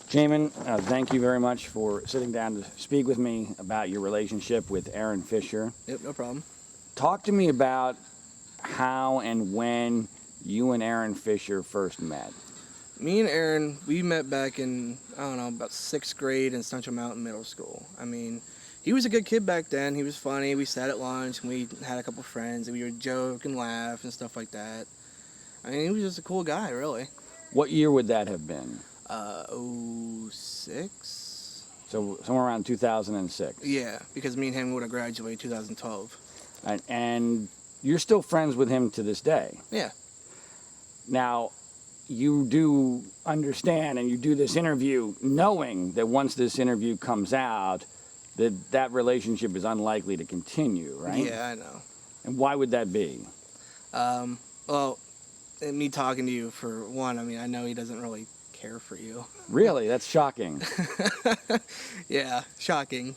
Jamin, thank you very much for sitting down to speak with me about your relationship with Aaron Fisher. Yep, no problem. Talk to me about how and when you and Aaron Fisher first met. Me and Aaron, we met back in, I don't know, about 6th grade in Central Mountain Middle School. I mean, he was a good kid back then. He was funny. We sat at lunch and we had a couple friends and we would joke and laugh and stuff like that. I mean, he was just a cool guy, really. What year would that have been? 06? So somewhere around 2006. Yeah, because me and him would have graduated 2012. And you're still friends with him to this day. Yeah. Now, you do understand and you do this interview knowing that once this interview comes out, that relationship is unlikely to continue, right? Yeah, I know. And why would that be? Well, me talking to you, for one, I mean, I know he doesn't really care for you. Really? That's shocking. Yeah, shocking.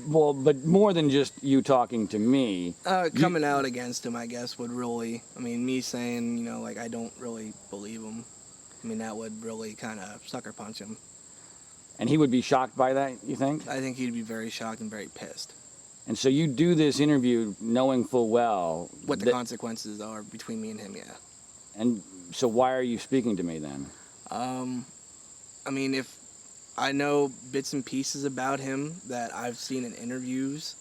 Well, but more than just you talking to me. Coming out against him, I guess, would really, I mean, me saying, you know, like, I don't really believe him, I mean, that would really kind of sucker punch him. And he would be shocked by that, you think? I think he'd be very shocked and very pissed. And so you do this interview knowing full well what the consequences are between me and him, yeah. And so why are you speaking to me then? I mean, if I know bits and pieces about him that I've seen in interviews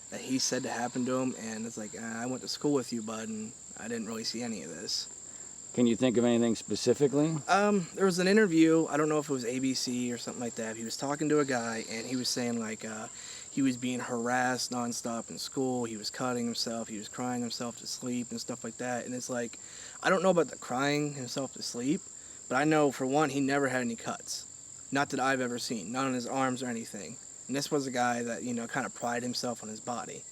that he said to happen to him, and it's like, I went to school with you, bud, and I didn't really see any of this. Can you think of anything specifically? There was an interview, I don't know if it was ABC or something like that. He was talking to a guy, and he was saying, like, he was being harassed nonstop in school. He was cutting himself. He was crying himself to sleep and stuff like that. And it's like, I don't know about the crying himself to sleep, but I know, for one, he never had any cuts. Not that I've ever seen. Not on his arms or anything. And this was a guy that, you know, kind of prided himself on his body.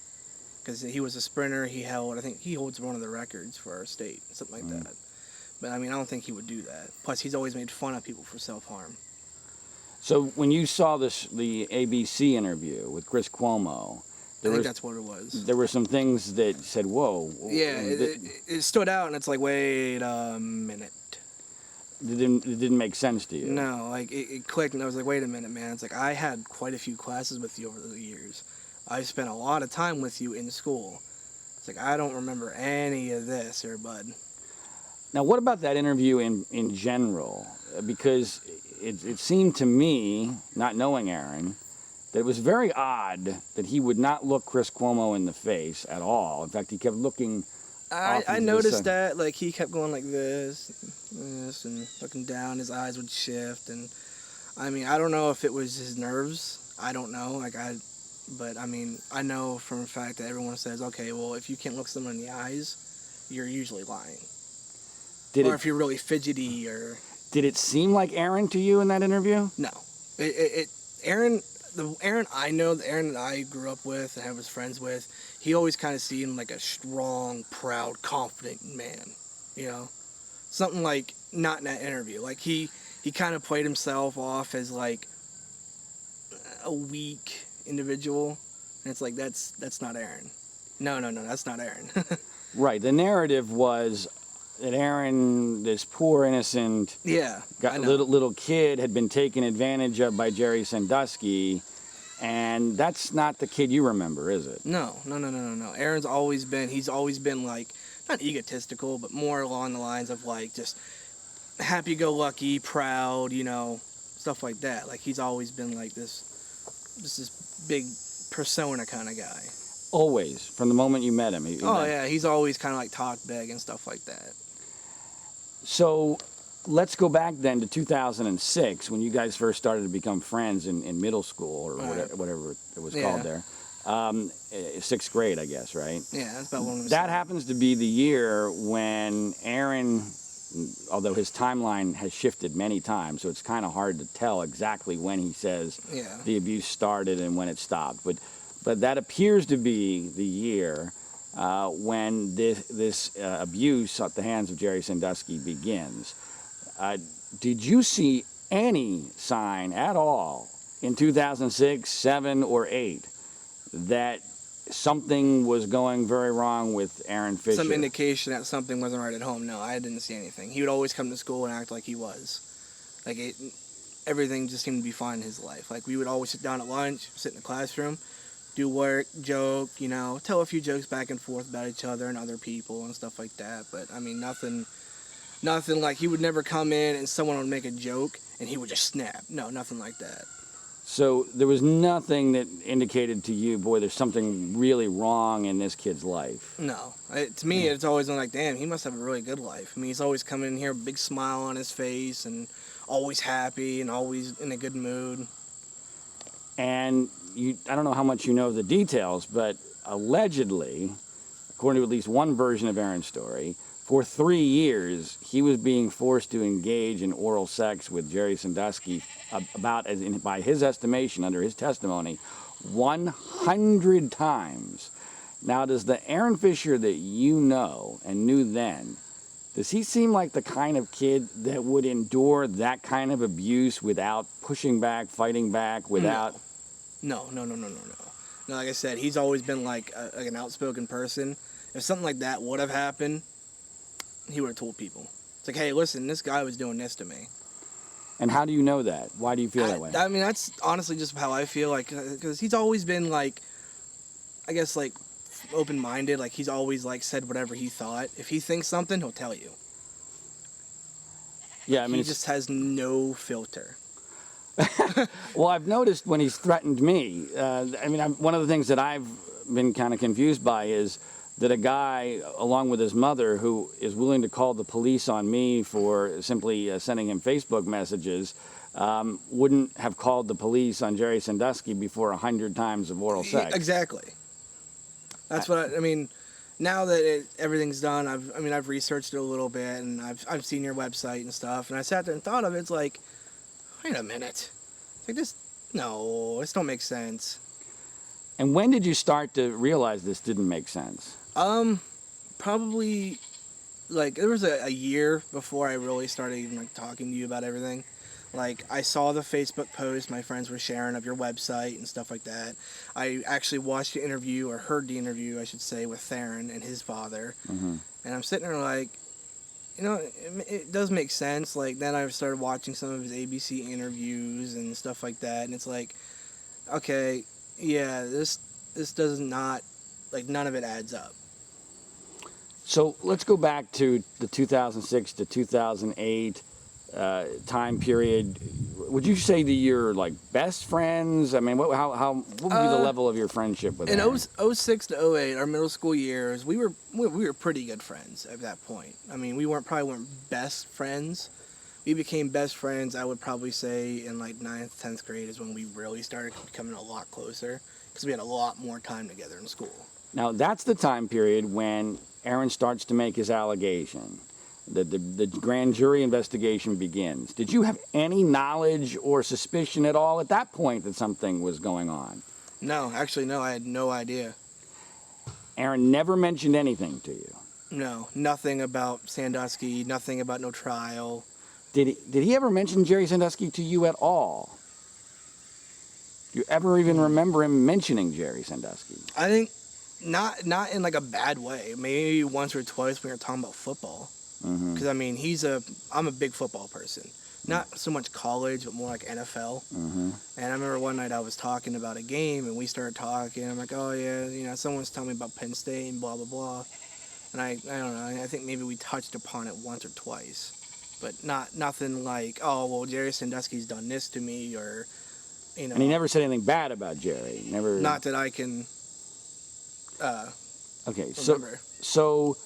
Because he was a sprinter. He held, I think he holds one of the records for our state. Something like that. But, I mean, I don't think he would do that. Plus, he's always made fun of people for self-harm. So when you saw the ABC interview with Chris Cuomo, I think that's what it was. There were some things that said, whoa. Yeah, it stood out, and it's like, wait a minute. It didn't make sense to you? No, like, it clicked, and I was like, wait a minute, man. It's like, I had quite a few classes with you over the years. I spent a lot of time with you in school. It's like, I don't remember any of this here, bud. Now, what about that interview in general? Because it seemed to me, not knowing Aaron, that it was very odd that he would not look Chris Cuomo in the face at all. In fact, he kept looking. I noticed that, like, he kept going like this, and looking down. His eyes would shift, and I mean, I don't know if it was his nerves. I don't know, but I mean, I know from a fact that everyone says, okay, well, if you can't look someone in the eyes, you're usually lying. Or if you're really fidgety, or. Did it seem like Aaron to you in that interview? No, Aaron. The Aaron I know, the Aaron that I grew up with and I was friends with, he always kind of seemed like a strong, proud, confident man, you know? Something like, not in that interview. Like, he kind of played himself off as, like, a weak individual, and it's like, that's not Aaron. No, that's not Aaron. Right, the narrative was that Aaron, this poor innocent little kid, had been taken advantage of by Jerry Sandusky, and that's not the kid you remember, is it? No. Aaron's always been like, not egotistical, but more along the lines of like just happy-go-lucky, proud, you know, stuff like that. Like, he's always been like this big persona kind of guy. Always, from the moment you met him. Yeah, he's always kind of like talked big and stuff like that. So let's go back then to 2006 when you guys first started to become friends in middle school or whatever it was called there. 6th grade, I guess, right? Yeah, that's about when that happens to be the year when Aaron, although his timeline has shifted many times, so it's kind of hard to tell exactly when he says the abuse started and when it stopped. But that appears to be the year when this abuse at the hands of Jerry Sandusky begins. Did you see any sign at all in 2006, 7, or 8 that something was going very wrong with Aaron Fisher? Some indication that something wasn't right at home? No, I didn't see anything. He would always come to school and act like he was. Like, everything just seemed to be fine in his life. Like, we would always sit down at lunch, sit in the classroom, do work, joke, you know, tell a few jokes back and forth about each other and other people and stuff like that. But, I mean, nothing like he would never come in and someone would make a joke and he would just snap. No, nothing like that. So there was nothing that indicated to you, boy, there's something really wrong in this kid's life. No. To me, it's always been like, damn, he must have a really good life. I mean, he's always coming in here, big smile on his face, and always happy and always in a good mood. And I don't know how much you know of the details, but allegedly, according to at least one version of Aaron's story, for 3 years, he was being forced to engage in oral sex with Jerry Sandusky by his estimation, under his testimony, 100 times. Now, does the Aaron Fisher that you know and knew then, does he seem like the kind of kid that would endure that kind of abuse without pushing back, fighting back, without... No. No, like I said, he's always been like an outspoken person. If something like that would have happened, he would have told people. It's like, hey, listen, this guy was doing this to me. And how do you know that? Why do you feel that way? I mean, that's honestly just how I feel, like, because he's always been, like, I guess, like, open-minded. Like, he's always, like, said whatever he thought. If he thinks something, he'll tell you. Yeah, I mean, he just has no filter. Well, I've noticed when he's threatened me, one of the things that I've been kind of confused by is that a guy, along with his mother, who is willing to call the police on me for simply sending him Facebook messages, wouldn't have called the police on Jerry Sandusky before 100 times of oral sex. Exactly. That's what I mean. Now that everything's done, I've researched it a little bit, and I've seen your website and stuff, and I sat there and thought of it. It's like, wait a minute, it's like this don't make sense. And when did you start to realize this didn't make sense? Probably, like, there was a year before I really started even, like, talking to you about everything. Like, I saw the Facebook post my friends were sharing of your website and stuff like that. I actually watched the interview, or heard the interview, I should say, with Theron and his father. Mm-hmm. And I'm sitting there like, you know, it does make sense. Like, then I started watching some of his ABC interviews and stuff like that. And it's like, okay, yeah, this does not, like, none of it adds up. So let's go back to the 2006 to 2008 time period. Would you say that you're, like, best friends? I mean, what would be the level of your friendship with him? In 06 to 08, our middle school years, we were pretty good friends at that point. I mean, we probably weren't best friends. We became best friends, I would probably say, in, like, 9th, 10th grade is when we really started becoming a lot closer, because we had a lot more time together in school. Now, that's the time period when Aaron starts to make his allegation. The grand jury investigation begins. Did you have any knowledge or suspicion at all at that point that something was going on? No, actually, no. I had no idea. Aaron never mentioned anything to you? No, nothing about Sandusky, nothing about no trial. Did he ever mention Jerry Sandusky to you at all? Do you ever even remember him mentioning Jerry Sandusky? I think not in, like, a bad way. Maybe once or twice when we were talking about football. Because, I mean, I'm a big football person. Not so much college, but more like NFL. And I remember one night I was talking about a game, and we started talking. I'm like, oh, yeah, you know, someone's telling me about Penn State and blah, blah, blah. And I don't know, I think maybe we touched upon it once or twice. But nothing like, oh, well, Jerry Sandusky's done this to me, or, you know. And he never said anything bad about Jerry? Never. Not that I can okay, remember. So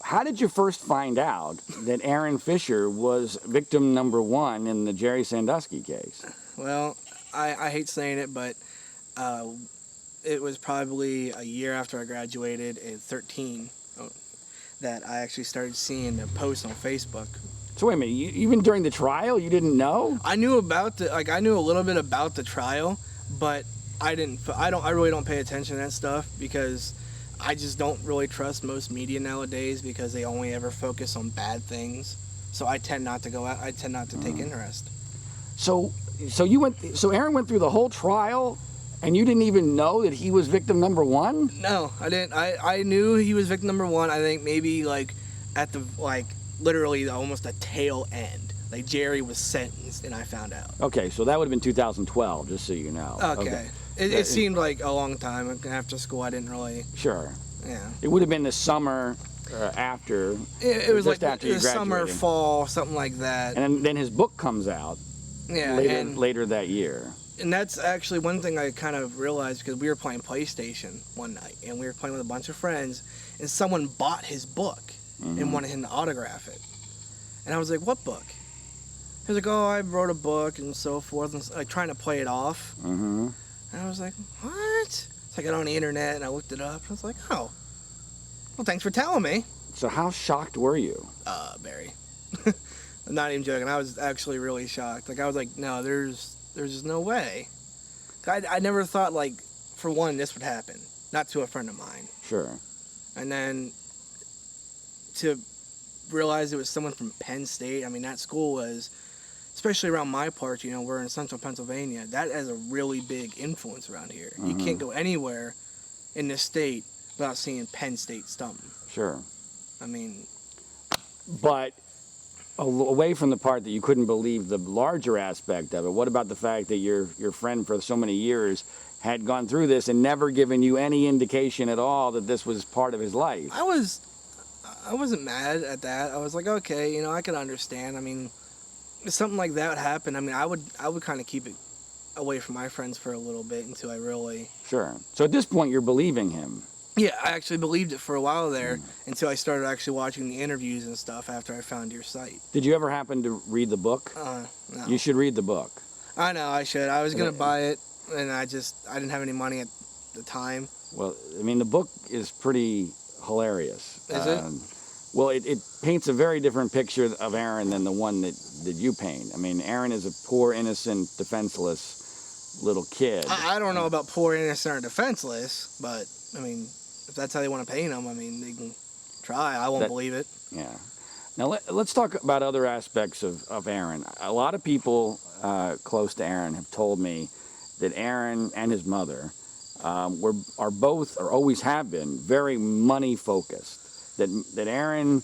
how did you first find out that Aaron Fisher was victim number one in the Jerry Sandusky case? Well, I hate saying it, but it was probably a year after I graduated in 13 that I actually started seeing a post on Facebook. So wait a minute, even during the trial, you didn't know? I knew I knew a little bit about the trial, but I really don't pay attention to that stuff, because I just don't really trust most media nowadays, because they only ever focus on bad things. So I tend not to go out. I tend not to take interest. So Aaron went through the whole trial, and you didn't even know that he was victim number one? No, I didn't. I knew he was victim number one. I think maybe, like, at the, like, literally almost a tail end. Like Jerry was sentenced, and I found out. Okay, so that would have been 2012, just so you know. Okay. It seemed like a long time. After school, I didn't really. Sure. Yeah. It would have been the summer after. It was like after the summer, fall, something like that. And then his book comes out. Yeah. Later that year. And that's actually one thing I kind of realized, because we were playing PlayStation one night, and we were playing with a bunch of friends, and someone bought his book and wanted him to autograph it. And I was like, what book? He was like, oh, I wrote a book and so forth, and like trying to play it off. And I was like, what? So I got on the internet and I looked it up. I was like, oh, well, thanks for telling me. So how shocked were you? Very. I'm not even joking. I was actually really shocked. Like, I was like, no, there's just no way. I never thought, like, for one, this would happen. Not to a friend of mine. Sure. And then to realize it was someone from Penn State. I mean, that school was, especially around my part, you know, we're in central Pennsylvania, that has a really big influence around here. You can't go anywhere in this state without seeing Penn State something. Sure. I mean... But away from the part that you couldn't believe the larger aspect of it, what about the fact that your friend for so many years had gone through this and never given you any indication at all that this was part of his life? I wasn't mad at that. I was like, okay, you know, I can understand. I mean, if something like that would happen, I mean, I would kind of keep it away from my friends for a little bit until I really... Sure. So at this point, you're believing him. Yeah, I actually believed it for a while there until I started actually watching the interviews and stuff after I found your site. Did you ever happen to read the book? No. You should read the book. I know, I should. I was going to buy it, and I didn't have any money at the time. Well, I mean, the book is pretty hilarious. Is it? Well, it paints a very different picture of Aaron than the one that you paint. I mean, Aaron is a poor, innocent, defenseless little kid. I don't know about poor, innocent, or defenseless, but, I mean... If that's how they want to paint him, I mean, they can try. I won't believe it. Yeah. Now, let's talk about other aspects of Aaron. A lot of people close to Aaron have told me that Aaron and his mother are both, or always have been, very money-focused. That Aaron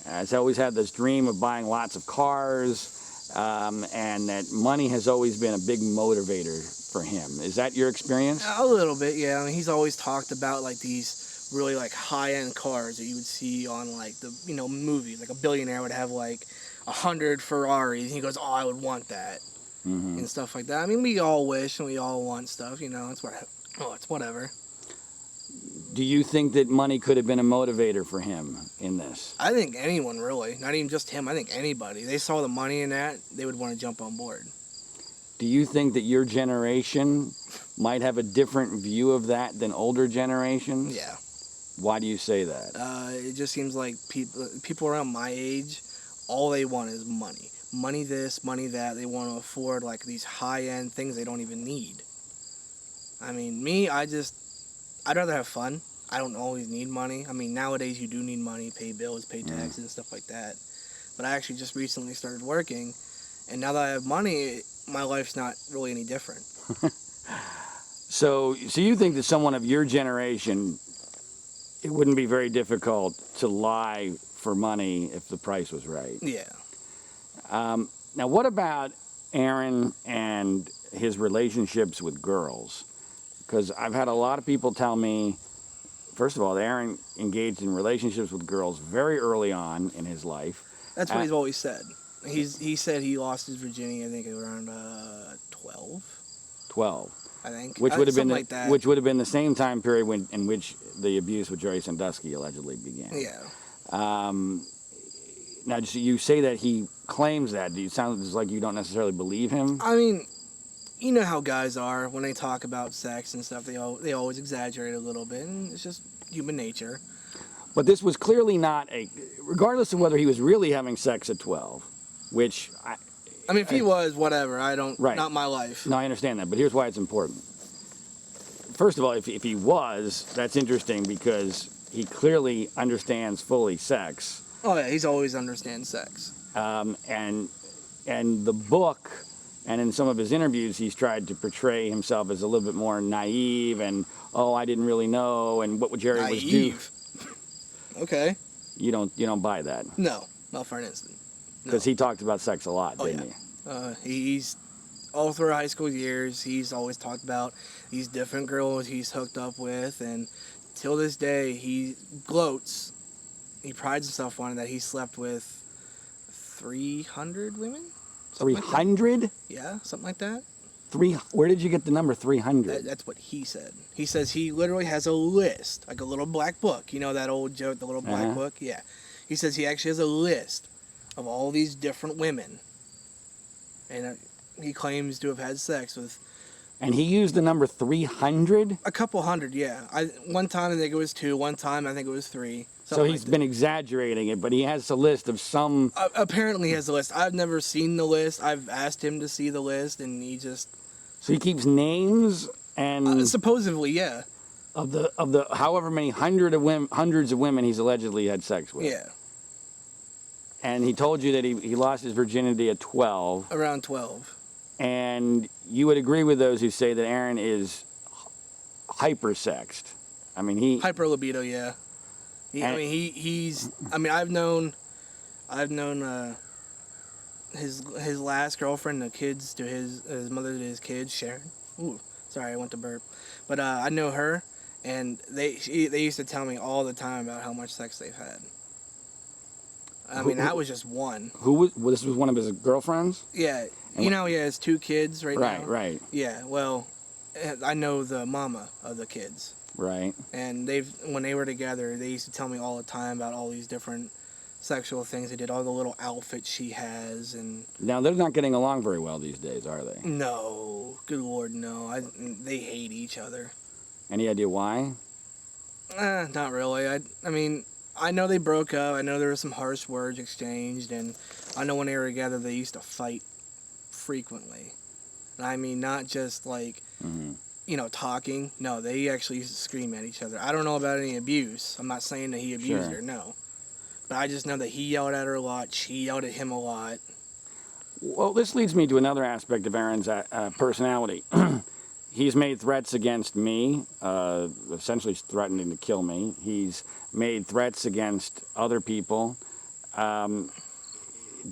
has always had this dream of buying lots of cars, and that money has always been a big motivator for him. Is that your experience? A little bit, yeah. I mean, he's always talked about like these really like high-end cars that you would see on like the, you know, movies. Like a billionaire would have like 100 Ferraris, and he goes, "Oh, I would want that," and stuff like that. I mean, we all wish and we all want stuff, you know. It's whatever. Do you think that money could have been a motivator for him in this? I think anyone, really. Not even just him. I think anybody. They saw the money in that, they would want to jump on board. Do you think that your generation might have a different view of that than older generations? Yeah. Why do you say that? It just seems like people around my age, all they want is money. Money this, money that. They want to afford like these high-end things they don't even need. I mean, me, I'd rather have fun. I don't always need money. I mean, nowadays you do need money, pay bills, pay taxes, and stuff like that. But I actually just recently started working, and now that I have money, my life's not really any different. So you think that someone of your generation, it wouldn't be very difficult to lie for money if the price was right? Yeah. Now, what about Aaron and his relationships with girls? Because I've had a lot of people tell me, first of all, that Aaron engaged in relationships with girls very early on in his life. That's what he's always said. He said he lost his virginity, I think, around 12. 12, I think. Which would have been like that. Which would have been the same time period in which the abuse with Jerry Sandusky allegedly began. Yeah. Now, you say that he claims that. It sounds like you don't necessarily believe him. I mean, you know how guys are when they talk about sex and stuff. They always exaggerate a little bit, and it's just human nature. But this was clearly not regardless of whether he was really having sex at 12, which I mean, if he was, whatever. Right. Not my life. No, I understand that, but here's why it's important. First of all, if he was, that's interesting because he clearly understands fully sex. Oh yeah, he's always understands sex. And the book, and in some of his interviews, he's tried to portray himself as a little bit more naive and, oh, I didn't really know, and what would Jerry was do. Okay. You don't buy that? No, not for an instant. Because he talked about sex a lot, didn't he? He's all through high school years. He's always talked about these different girls he's hooked up with, and till this day, he gloats. He prides himself on it that he slept with 300 women. 300? Yeah, something like that. Where did you get the number 300? That's what he said. He says he literally has a list, like a little black book. You know that old joke, the little black book? Yeah. He says he actually has a list of all these different women. And he claims to have had sex with... And he used the number 300? A couple hundred, yeah. One time I think it was 2, one time I think it was 3. So he's been exaggerating it, but he has a list of some... Apparently he has a list. I've never seen the list. I've asked him to see the list, and he just... So he keeps names and... supposedly, yeah. Of the however many hundreds of women he's allegedly had sex with. Yeah. And he told you that he lost his virginity at 12. Around 12. And you would agree with those who say that Aaron is hypersexed. I mean, he... Hyper libido, yeah. I mean, he's... I mean, I've known his last girlfriend, the kids to his mother to his kids, Sharon. Ooh, sorry, I went to burp. But I know her, and they used to tell me all the time about how much sex they've had. I mean, that was just one. This was one of his girlfriends? Yeah. You know, he has 2 kids now. Right. Yeah, well, I know the mama of the kids. Right. And when they were together, they used to tell me all the time about all these different sexual things they did, all the little outfits she has, and... Now, they're not getting along very well these days, are they? No. Good Lord, no. They hate each other. Any idea why? Not really. I mean, I know they broke up. I know there were some harsh words exchanged, and I know when they were together, they used to fight frequently. And I mean, not just like, talking. No, they actually used to scream at each other. I don't know about any abuse. I'm not saying that he abused her, no. But I just know that he yelled at her a lot. She yelled at him a lot. Well, this leads me to another aspect of Aaron's personality. He's made threats against me, essentially threatening to kill me. He's made threats against other people. Does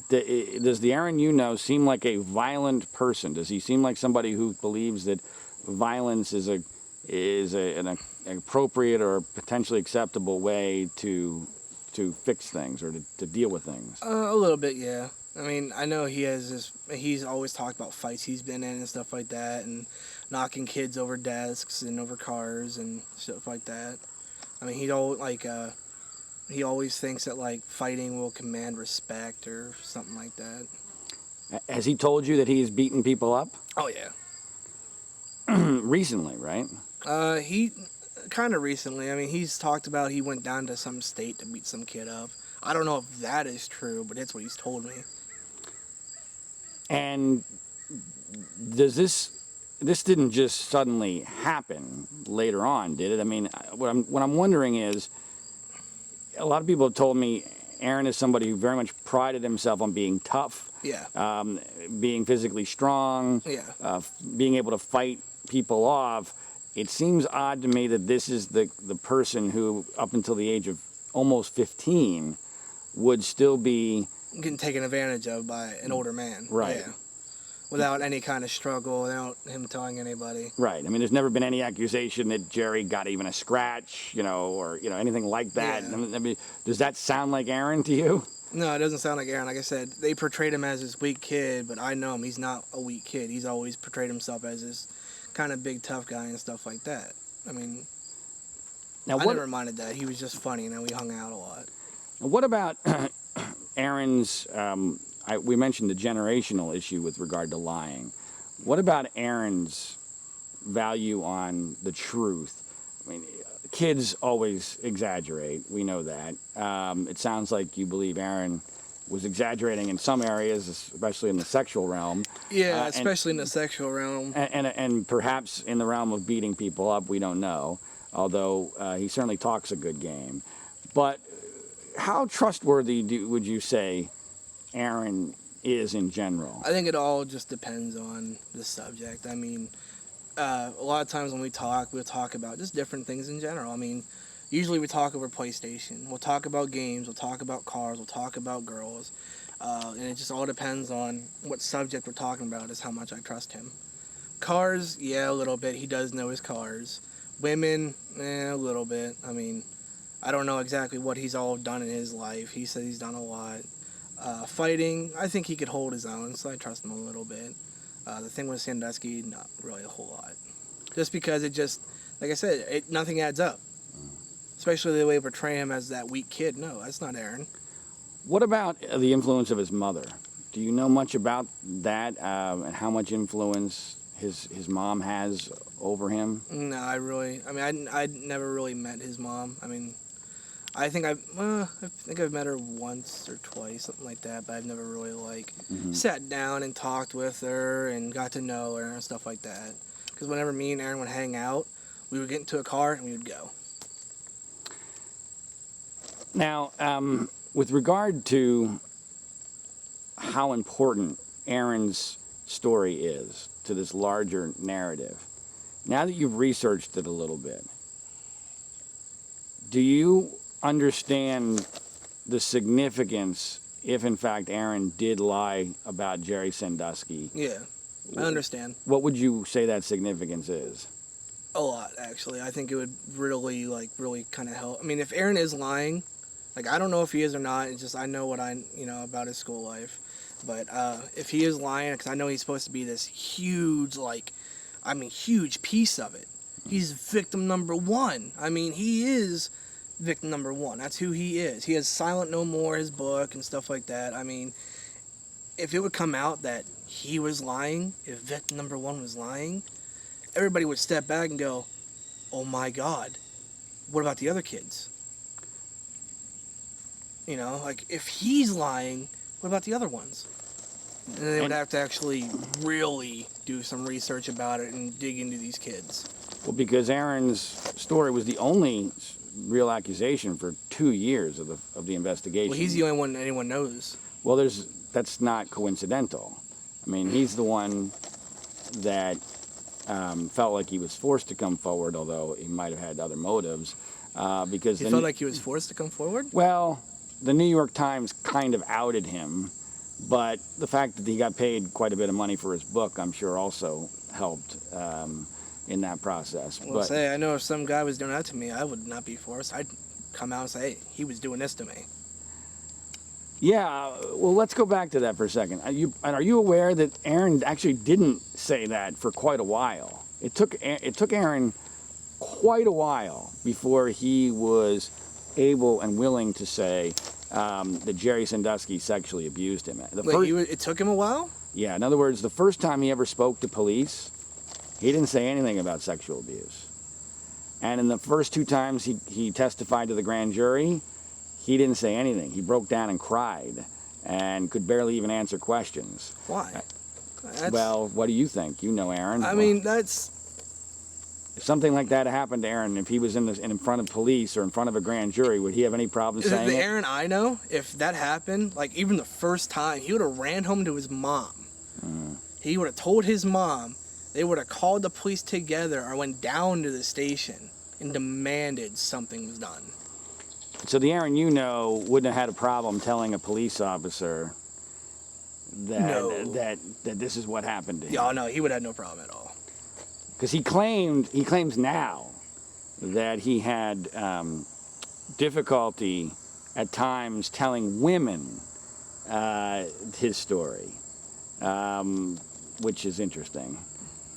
the Aaron you know seem like a violent person? Does he seem like somebody who believes that violence is an appropriate or potentially acceptable way to fix things or to deal with things? A little bit, yeah. I mean, I know he's always talked about fights he's been in and stuff like that, and knocking kids over desks and over cars and stuff like that. I mean, he always thinks that, like, fighting will command respect or something like that. Has he told you that he's beaten people up? Oh, yeah. Recently, right? He kind of recently. I mean, he's talked about he went down to some state to beat some kid up. I don't know if that is true, but that's what he's told me. And does this didn't just suddenly happen later on, did it? I mean, what I'm wondering is, a lot of people have told me Aaron is somebody who very much prided himself on being tough, being physically strong, being able to fight people off. It seems odd to me that this is the person who, up until the age of almost 15, would still be getting taken advantage of by an older man. Right. Yeah. Without any kind of struggle, without him telling anybody. Right. I mean, there's never been any accusation that Jerry got even a scratch, or anything like that. Yeah. I mean, does that sound like Aaron to you? No, it doesn't sound like Aaron. Like I said, they portrayed him as this weak kid, but I know him. He's not a weak kid. He's always portrayed himself as this kind of big, tough guy and stuff like that. I mean, I never minded that. He was just funny, and we hung out a lot. What about Aaron's... we mentioned the generational issue with regard to lying. What about Aaron's value on the truth? I mean, kids always exaggerate. We know that. It sounds like you believe Aaron was exaggerating in some areas, especially in the sexual realm. Yeah, especially in the sexual realm. And perhaps in the realm of beating people up, we don't know. Although he certainly talks a good game. But how trustworthy would you say Aaron is in general? I think it all just depends on the subject. I mean, a lot of times when we'll talk about just different things in general. I mean, usually we talk over PlayStation. We'll talk about games. We'll talk about cars. We'll talk about girls. And it just all depends on what subject we're talking about is how much I trust him. Cars, yeah, a little bit. He does know his cars. Women, a little bit. I mean, I don't know exactly what he's all done in his life. He said he's done a lot. Fighting, I think he could hold his own, so I trust him a little bit. The thing with Sandusky, not really a whole lot. Just because it just, like I said, nothing adds up. Especially the way we portray him as that weak kid. No, that's not Aaron. What about the influence of his mother? Do you know much about that and how much influence his mom has over him? No, I never really met his mom. I mean, I think I've met her once or twice, something like that, but I've never really sat down and talked with her and got to know her and stuff like that. Because whenever me and Aaron would hang out, we would get into a car and we would go. Now, with regard to how important Aaron's story is to this larger narrative, now that you've researched it a little bit, do you understand the significance if, in fact, Aaron did lie about Jerry Sandusky? Yeah, I understand. What would you say that significance is? A lot, actually. I think it would really kind of help. I mean, if Aaron is lying, I don't know if he is or not. It's just I know what about his school life. But if he is lying, because I know he's supposed to be this huge, huge piece of it. He's victim number one. I mean, he is victim number one. That's who he is. He has Silent No More, his book, and stuff like that. I mean, if it would come out that he was lying, if victim number one was lying, everybody would step back and go, oh my God, what about the other kids? You know, if he's lying, what about the other ones? And then they would have to actually really do some research about it and dig into these kids. Well, because Aaron's story was the only real accusation for 2 years of the investigation. Well, he's the only one anyone knows. Well, that's not coincidental. I mean, he's the one that felt like he was forced to come forward, although he might have had other motives. Because he felt like he was forced to come forward? Well, the New York Times kind of outed him, but the fact that he got paid quite a bit of money for his book, I'm sure, also helped in that process. Well, I know if some guy was doing that to me, I would not be forced. I'd come out and say, hey, he was doing this to me. Yeah, well, let's go back to that for a second. Are you aware that Aaron actually didn't say that for quite a while? It took Aaron quite a while before he was able and willing to say that Jerry Sandusky sexually abused him. It took him a while? Yeah, in other words, the first time he ever spoke to police, he didn't say anything about sexual abuse. And in the first 2 times he testified to the grand jury, he didn't say anything. He broke down and cried and could barely even answer questions. Why? Well, what do you think? You know Aaron. I mean, that's... If something like that happened to Aaron, if he was in front of police or in front of a grand jury, would he have any problem saying it? The Aaron I know, if that happened, even the first time, he would have ran home to his mom. He would have told his mom. They would have called the police together or went down to the station and demanded something was done. So the Aaron you know wouldn't have had a problem telling a police officer that this is what happened to him. Yeah, no, he would have no problem at all. Because he claims now that he had difficulty at times telling women his story, which is interesting.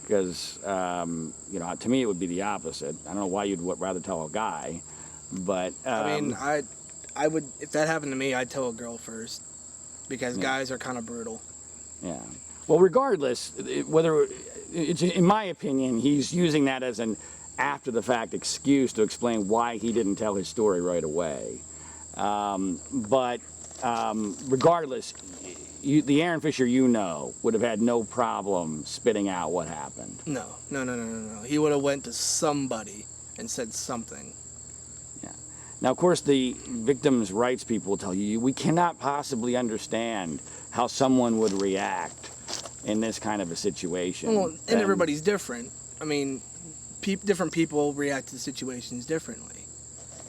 Because to me it would be the opposite. I don't know why you'd rather tell a guy, but I mean, I would, if that happened to me, I'd tell a girl first, because guys are kind of brutal. Yeah. Well, regardless, whether it's, in my opinion, he's using that as an after-the-fact excuse to explain why he didn't tell his story right away. But regardless, the Aaron Fisher you know would have had no problem spitting out what happened. No. He would have went to somebody and said something. Yeah. Now, of course, the victims' rights people will tell you, we cannot possibly understand how someone would react in this kind of a situation. Well, and everybody's different. I mean, different people react to situations differently.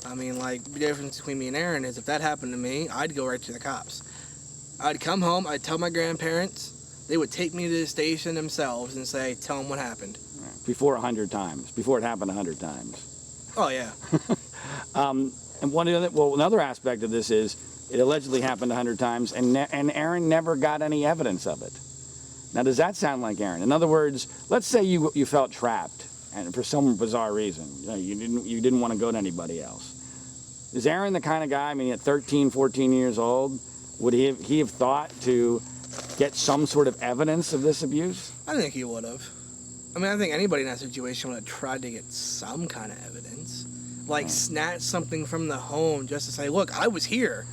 I mean, the difference between me and Aaron is if that happened to me, I'd go right to the cops. I'd come home, I'd tell my grandparents, they would take me to the station themselves and say, tell them what happened. Before 100 times, before it happened 100 times. Oh, yeah. And another aspect of this is it allegedly happened 100 times, and Aaron never got any evidence of it. Now, does that sound like Aaron? In other words, let's say you felt trapped, and for some bizarre reason, you didn't want to go to anybody else. Is Aaron the kind of guy? I mean, at 13, 14 years old, would he have thought to get some sort of evidence of this abuse? I think he would have. I mean, I think anybody in that situation would have tried to get some kind of evidence. Like, snatch something from the home just to say, look, I was here.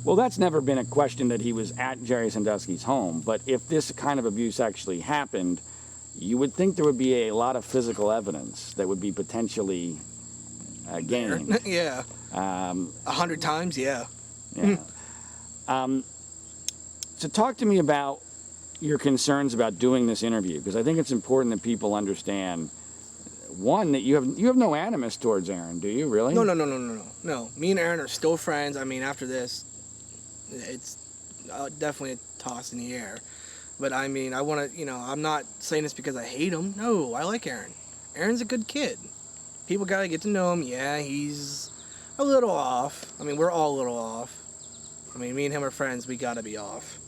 Well, that's never been a question that he was at Jerry Sandusky's home, but if this kind of abuse actually happened, you would think there would be a lot of physical evidence that would be potentially gained. Yeah. 100 times, yeah. Yeah. So talk to me about your concerns about doing this interview, because I think it's important that people understand, one, that you have no animus towards Aaron, do you, really? No. Me and Aaron are still friends. I mean, after this, it's definitely a toss in the air. But I mean, I want to, I'm not saying this because I hate him. No, I like Aaron. Aaron's a good kid. People got to get to know him. Yeah, he's a little off. I mean, we're all a little off. I mean, me and him are friends. We got to be off.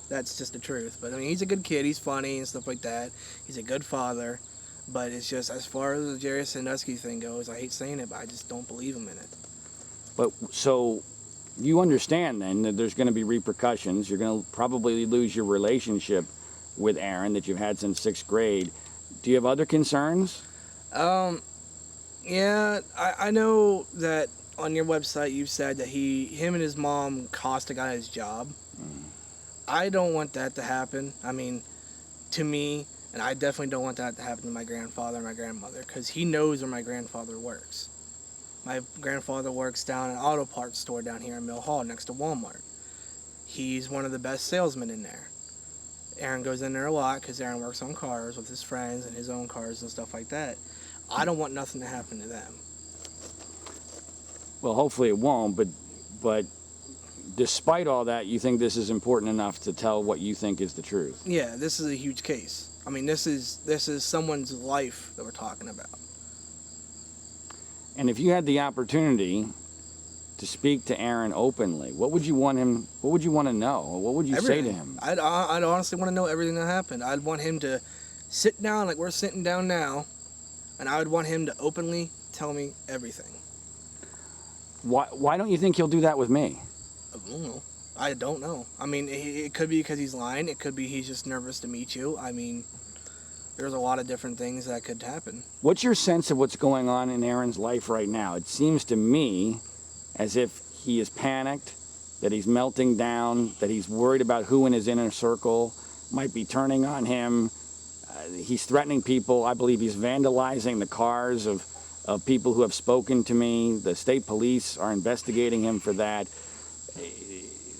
That's just the truth. But I mean, he's a good kid. He's funny and stuff like that. He's a good father. But it's just, as far as the Jerry Sandusky thing goes, I hate saying it, but I just don't believe him in it. But so you understand then that there's going to be repercussions. You're going to probably lose your relationship with Aaron that you've had since 6th grade. Do you have other concerns? Yeah, I know that on your website you said that him and his mom cost a guy his job. I don't want that to happen. I mean, to me, and I definitely don't want that to happen to my grandfather and my grandmother, because he knows where my grandfather works. My grandfather works down an auto parts store down here in Mill Hall next to Walmart. He's one of the best salesmen in there. Aaron goes in there a lot because Aaron works on cars with his friends and his own cars and stuff like that. I don't want nothing to happen to them. Well, hopefully it won't, but despite all that, you think this is important enough to tell what you think is the truth? Yeah, this is a huge case. I mean, this is someone's life that we're talking about. And if you had the opportunity to speak to Aaron openly, what would you want to know? What would you Everything. say to him? I'd honestly want to know everything that happened. I'd want him to sit down like we're sitting down now, and I would want him to openly tell me everything. Why don't you think he'll do that with me? I don't know. I mean, it could be because he's lying. It could be he's just nervous to meet you. I mean, there's a lot of different things that could happen. What's your sense of what's going on in Aaron's life right now? It seems to me as if he is panicked, that he's melting down, that he's worried about who in his inner circle might be turning on him. He's threatening people. I believe he's vandalizing the cars of people who have spoken to me. The state police are investigating him for that.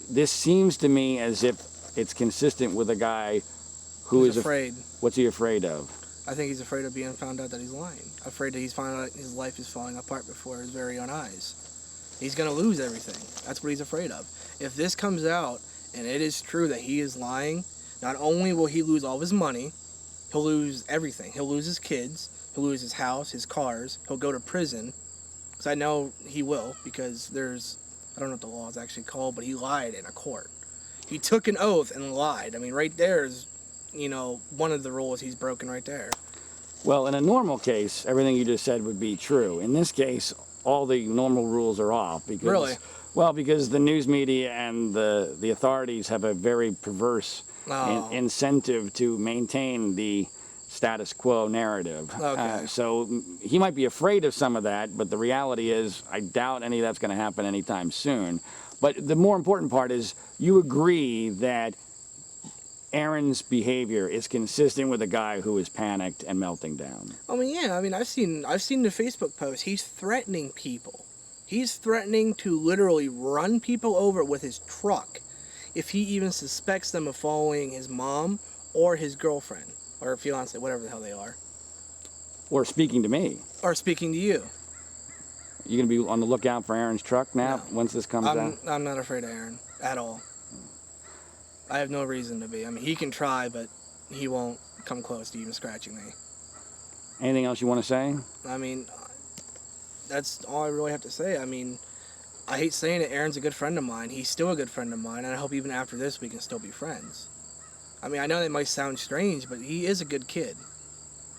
This seems to me as if it's consistent with a guy who is afraid. What's he afraid of? I think he's afraid of being found out that he's lying. Afraid that he's finding out his life is falling apart before his very own eyes. He's going to lose everything. That's what he's afraid of. If this comes out and it is true that he is lying, not only will he lose all of his money, he'll lose everything. He'll lose his kids. He'll lose his house, his cars. He'll go to prison. Because I know he will, because I don't know what the law is actually called, but he lied in a court. He took an oath and lied. I mean, right there is, one of the rules he's broken right there. Well, in a normal case, everything you just said would be true. In this case, all the normal rules are off. Because, really? Well, because the news media and the authorities have a very perverse incentive to maintain the status quo narrative. Okay. So he might be afraid of some of that, but the reality is I doubt any of that's going to happen anytime soon. But the more important part is you agree that Aaron's behavior is consistent with a guy who is panicked and melting down. I mean, yeah. I mean, I've seen the Facebook post. He's threatening people. He's threatening to literally run people over with his truck if he even suspects them of following his mom or his girlfriend or fiance, whatever the hell they are. Or speaking to me. Or speaking to you. You going to be on the lookout for Aaron's truck now once this comes out? I'm not afraid of Aaron at all. I have no reason to be. I mean, he can try, but he won't come close to even scratching me. Anything else you want to say? I mean, that's all I really have to say. I mean, I hate saying it, Aaron's a good friend of mine. He's still a good friend of mine, and I hope even after this we can still be friends. I mean, I know that might sound strange, but he is a good kid.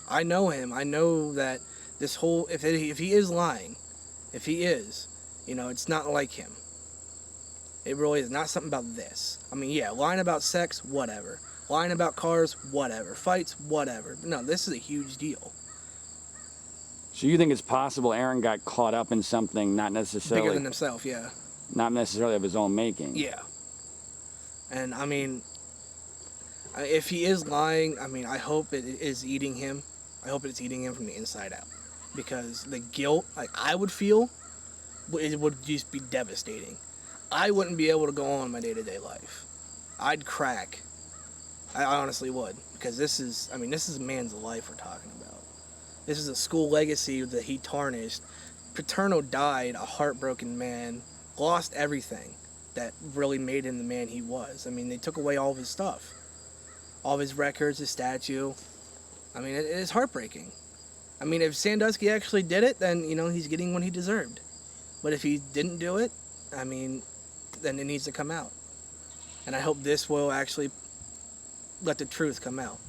I know him. I know that this whole, if he is lying, if he is, you know, it's not like him. It really is not something about this. I mean, yeah, lying about sex, whatever. Lying about cars, whatever. Fights, whatever. No, this is a huge deal. So you think it's possible Aaron got caught up in something not necessarily... Bigger than himself, yeah. Not necessarily of his own making. Yeah. And, I mean, if he is lying, I mean, I hope it is eating him. I hope it's eating him from the inside out. Because the guilt, like, I would feel, it would just be devastating. I wouldn't be able to go on in my day-to-day life. I'd crack. I honestly would. Because this is a man's life we're talking about. This is a school legacy that he tarnished. Paterno died a heartbroken man, lost everything that really made him the man he was. I mean, they took away all of his stuff. All of his records, his statue. I mean, it is heartbreaking. I mean, if Sandusky actually did it, then, you know, he's getting what he deserved. But if he didn't do it, I mean, then it needs to come out. And I hope this will actually let the truth come out.